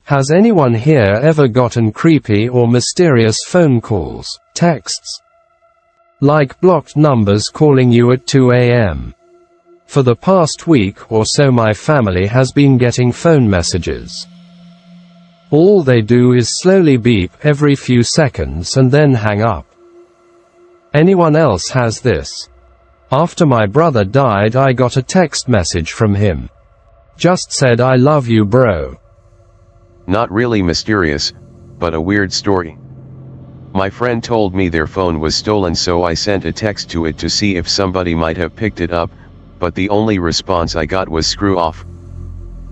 Has anyone here ever gotten creepy or mysterious phone calls, texts? Like blocked numbers calling you at 2 a.m. For the past week or so my family has been getting phone messages. All they do is slowly beep every few seconds and then hang up. Anyone else has this? After my brother died I got a text message from him. Just said I love you bro. Not really mysterious, but a weird story. My friend told me their phone was stolen, so I sent a text to it to see if somebody might have picked it up, but the only response I got was screw off.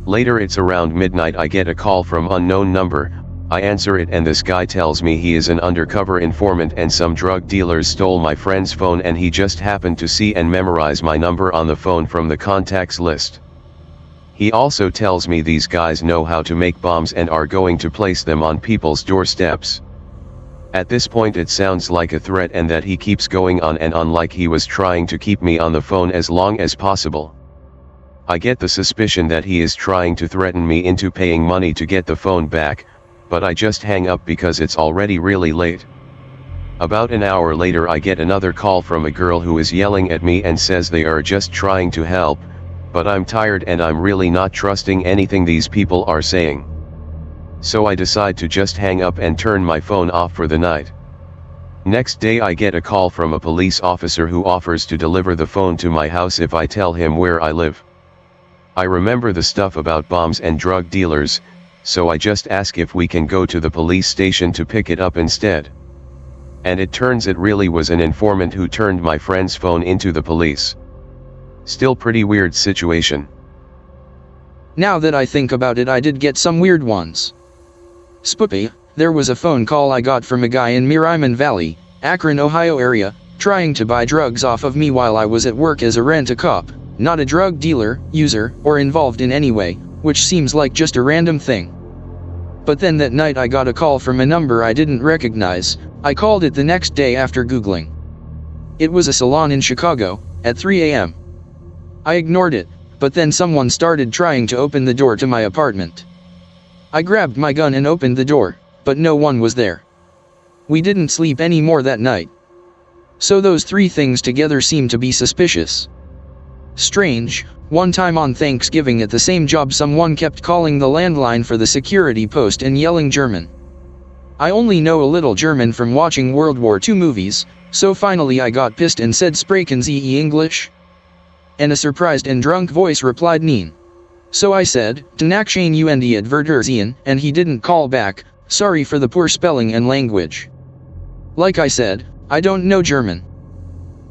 Later, it's around midnight, I get a call from unknown number. I answer it and this guy tells me he is an undercover informant and some drug dealers stole my friend's phone and he just happened to see and memorize my number on the phone from the contacts list. He also tells me these guys know how to make bombs and are going to place them on people's doorsteps. At this point it sounds like a threat and that he keeps going on and on like he was trying to keep me on the phone as long as possible. I get the suspicion that he is trying to threaten me into paying money to get the phone back, but I just hang up because it's already really late. About an hour later I get another call from a girl who is yelling at me and says they are just trying to help, but I'm tired and I'm really not trusting anything these people are saying. So I decide to just hang up and turn my phone off for the night. Next day I get a call from a police officer who offers to deliver the phone to my house if I tell him where I live. I remember the stuff about bombs and drug dealers, so I just ask if we can go to the police station to pick it up instead. And it turns it really was an informant who turned my friend's phone into the police. Still pretty weird situation. Now that I think about it, I did get some weird ones. Spoopy, there was a phone call I got from a guy in Merriman Valley, Akron, Ohio area, trying to buy drugs off of me while I was at work as a rent-a-cop, not a drug dealer, user, or involved in any way, which seems like just a random thing. But then that night I got a call from a number I didn't recognize. I called it the next day after Googling. It was a salon in Chicago, at 3 a.m. I ignored it, but then someone started trying to open the door to my apartment. I grabbed my gun and opened the door, but no one was there. We didn't sleep anymore that night. So those three things together seem to be suspicious. Strange, one time on Thanksgiving at the same job someone kept calling the landline for the security post and yelling German. I only know a little German from watching World War II movies, so finally I got pissed and said "Sprechen Sie English?" And a surprised and drunk voice replied "Nein." So I said, "Dankeschön und Advertisieren," and he didn't call back, "Sorry for the poor spelling and language." Like I said, I don't know German.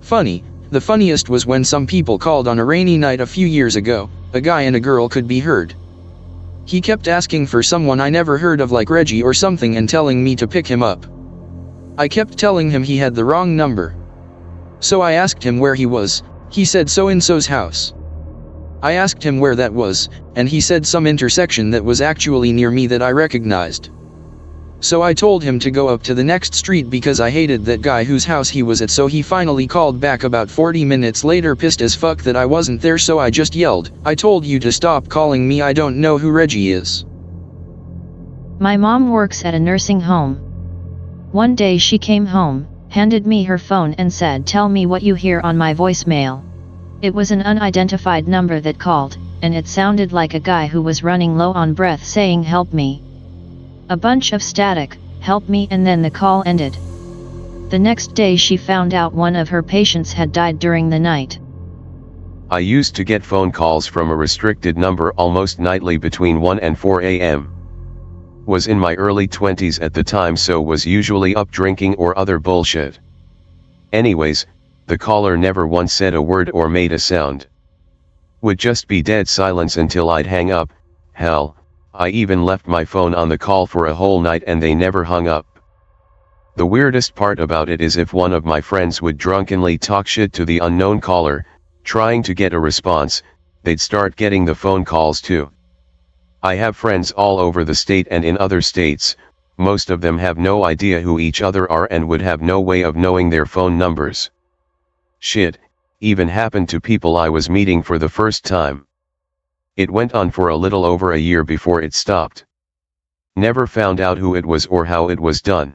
Funny, the funniest was when some people called on a rainy night a few years ago. A guy and a girl could be heard. He kept asking for someone I never heard of like Reggie or something and telling me to pick him up. I kept telling him he had the wrong number. So I asked him where he was. He said so-and-so's house. I asked him where that was, and he said some intersection that was actually near me that I recognized. So I told him to go up to the next street because I hated that guy whose house he was at, so he finally called back about 40 minutes later pissed as fuck that I wasn't there, so I just yelled, "I told you to stop calling me, I don't know who Reggie is." My mom works at a nursing home. One day she came home, handed me her phone and said, "Tell me what you hear on my voicemail." It was an unidentified number that called, and it sounded like a guy who was running low on breath saying "help me." A bunch of static, "help me," and then the call ended. The next day she found out one of her patients had died during the night. I used to get phone calls from a restricted number almost nightly between 1 and 4 a.m. Was in my early 20s at the time, so was usually up drinking or other bullshit. Anyways, the caller never once said a word or made a sound. Would just be dead silence until I'd hang up. Hell, I even left my phone on the call for a whole night and they never hung up. The weirdest part about it is if one of my friends would drunkenly talk shit to the unknown caller, trying to get a response, they'd start getting the phone calls too. I have friends all over the state and in other states. Most of them have no idea who each other are and would have no way of knowing their phone numbers. Shit, even happened to people I was meeting for the first time. It went on for a little over a year before it stopped. Never found out who it was or how it was done.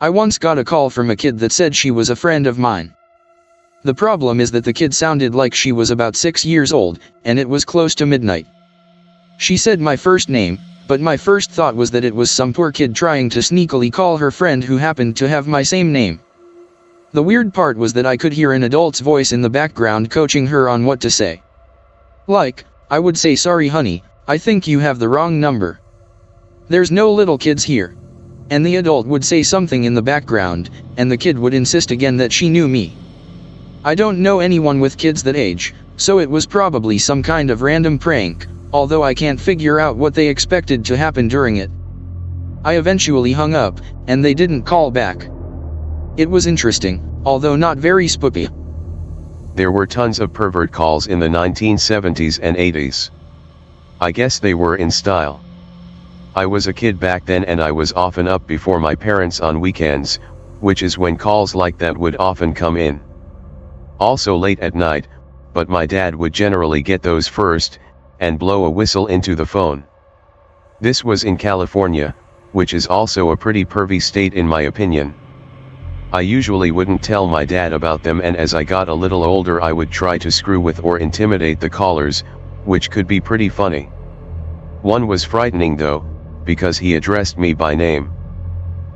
I once got a call from a kid that said she was a friend of mine. The problem is that the kid sounded like she was about 6 years old, and it was close to midnight. She said my first name, but my first thought was that it was some poor kid trying to sneakily call her friend who happened to have my same name. The weird part was that I could hear an adult's voice in the background coaching her on what to say. Like, I would say, "Sorry honey, I think you have the wrong number. There's no little kids here." And the adult would say something in the background, and the kid would insist again that she knew me. I don't know anyone with kids that age, so it was probably some kind of random prank, although I can't figure out what they expected to happen during it. I eventually hung up, and they didn't call back. It was interesting, although not very spooky. There were tons of pervert calls in the 1970s and 80s. I guess they were in style. I was a kid back then and I was often up before my parents on weekends, which is when calls like that would often come in. Also late at night, but my dad would generally get those first, and blow a whistle into the phone. This was in California, which is also a pretty pervy state in my opinion. I usually wouldn't tell my dad about them, and as I got a little older I would try to screw with or intimidate the callers, which could be pretty funny. One was frightening though, because he addressed me by name.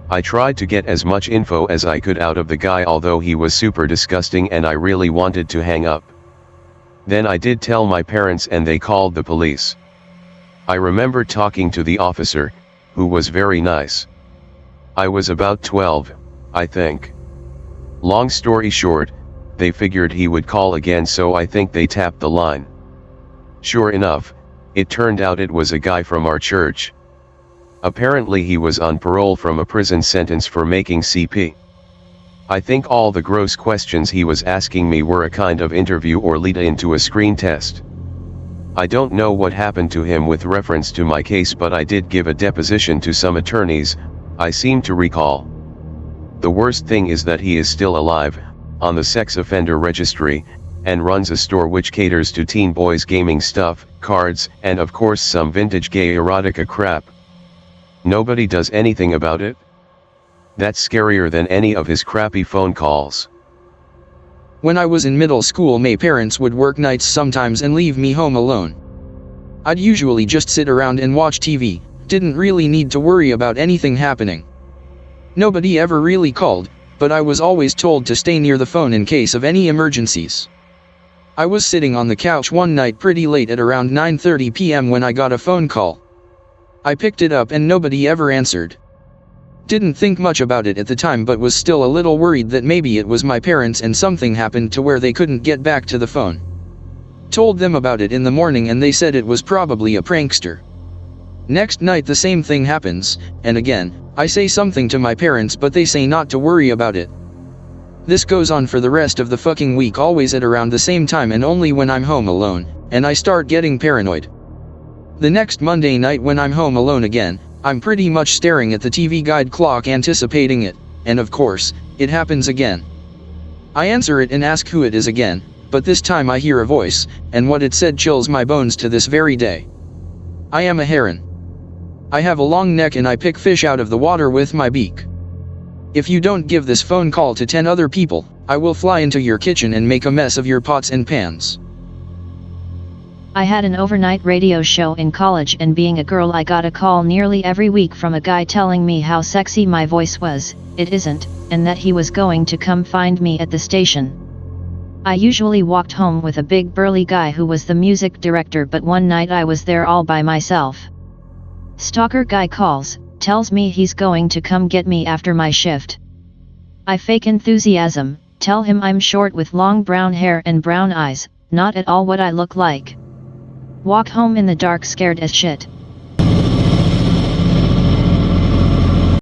I tried to get as much info as I could out of the guy, although he was super disgusting and I really wanted to hang up. Then I did tell my parents and they called the police. I remember talking to the officer, who was very nice. I was about 12, I think. Long story short, they figured he would call again, so I think they tapped the line. Sure enough, it turned out it was a guy from our church. Apparently he was on parole from a prison sentence for making CP. I think all the gross questions he was asking me were a kind of interview or lead-in to a screen test. I don't know what happened to him with reference to my case, but I did give a deposition to some attorneys, I seem to recall. The worst thing is that he is still alive, on the sex offender registry, and runs a store which caters to teen boys' gaming stuff, cards, and of course some vintage gay erotica crap. Nobody does anything about it? That's scarier than any of his crappy phone calls. When I was in middle school, my parents would work nights sometimes and leave me home alone. I'd usually just sit around and watch TV, didn't really need to worry about anything happening. Nobody ever really called, but I was always told to stay near the phone in case of any emergencies. I was sitting on the couch one night pretty late at around 9:30 p.m. when I got a phone call. I picked it up and nobody ever answered. Didn't think much about it at the time, but was still a little worried that maybe it was my parents and something happened to where they couldn't get back to the phone. Told them about it in the morning and they said it was probably a prankster. Next night the same thing happens, and again, I say something to my parents but they say not to worry about it. This goes on for the rest of the fucking week, always at around the same time and only when I'm home alone, and I start getting paranoid. The next Monday night when I'm home alone again, I'm pretty much staring at the TV guide clock anticipating it, and of course, it happens again. I answer it and ask who it is again, but this time I hear a voice, and what it said chills my bones to this very day. I am a heron. I have a long neck and I pick fish out of the water with my beak. If you don't give this phone call to 10 other people, I will fly into your kitchen and make a mess of your pots and pans. I had an overnight radio show in college, and being a girl I got a call nearly every week from a guy telling me how sexy my voice was, it isn't, and that he was going to come find me at the station. I usually walked home with a big burly guy who was the music director, but one night I was there all by myself. Stalker guy calls, tells me he's going to come get me after my shift. I fake enthusiasm, tell him I'm short with long brown hair and brown eyes, not at all what I look like. Walk home in the dark scared as shit.